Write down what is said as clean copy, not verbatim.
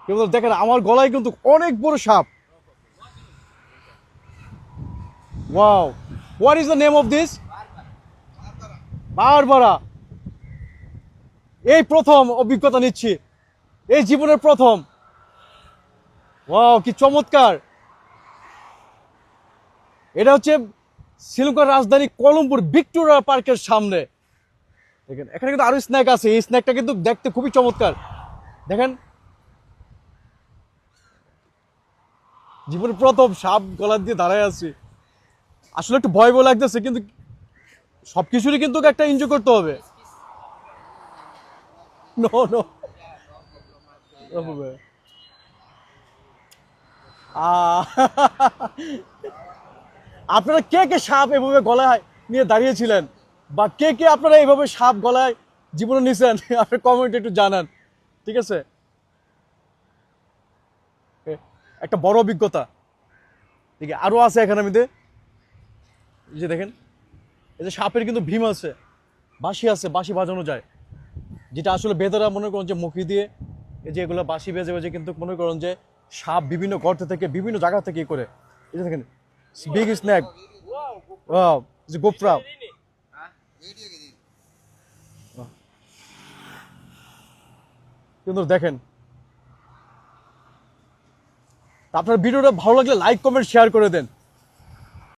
কিন্তু দেখেন আমার গলায় কিন্তু অনেক বড় সাপ। Wow, what is the name of this? Barbara. এই প্রথম অভিজ্ঞতা নিচ্ছি, এই জীবনের প্রথম। ওয়াও, কি চমৎকার। এটা হচ্ছে শ্রীলঙ্কার রাজধানী কলম্বোর ভিক্টোরিয়া পার্কের সামনে। দেখেন এখানে কিন্তু আরো স্ন্যাক আছে, এই স্ন্যাকটা কিন্তু দেখতে খুবই চমৎকার। দেখেন জীবনের প্রথম সাপ গলা দিয়ে দাঁড়ায় আছি। আসলে একটু ভয় ভয় লাগতেছে, কিন্তু সবকিছুরই কিন্তু একটা এনজয় করতে হবে। নো নো, আপনারা কে কে সাপ এভাবে গলায় নিয়ে দাঁড়িয়েছিলেন, বা কে কে আপনারা এইভাবে সাপ গলায় জীবনে নিছেন? আপনার কমেন্ট একটু জানান, ঠিক আছে? একটা বড় অভিজ্ঞতা। ঠিক আছে, আরো আছে এখানে মধ্যে। এই যে দেখেন, এই যে সাপের কিন্তু ভীম আছে, বাঁশি আছে, বাঁশি বাজানো যায়, যেটা আসলে বেদারা মনে করেন যে মুখি দিয়ে এই যে এগুলো বাঁশি বেজে বেজে কিন্তু মনে করেন যে সাপ বিভিন্ন গর্ত থেকে বিভিন্ন জায়গা থেকে করে। এই যে দেখেন বিগ স্ন্যাক, গোপ্রা। কিন্তু দেখেন, আপনার ভিডিওটা ভালো লাগলে লাইক কমেন্ট শেয়ার করে দেন।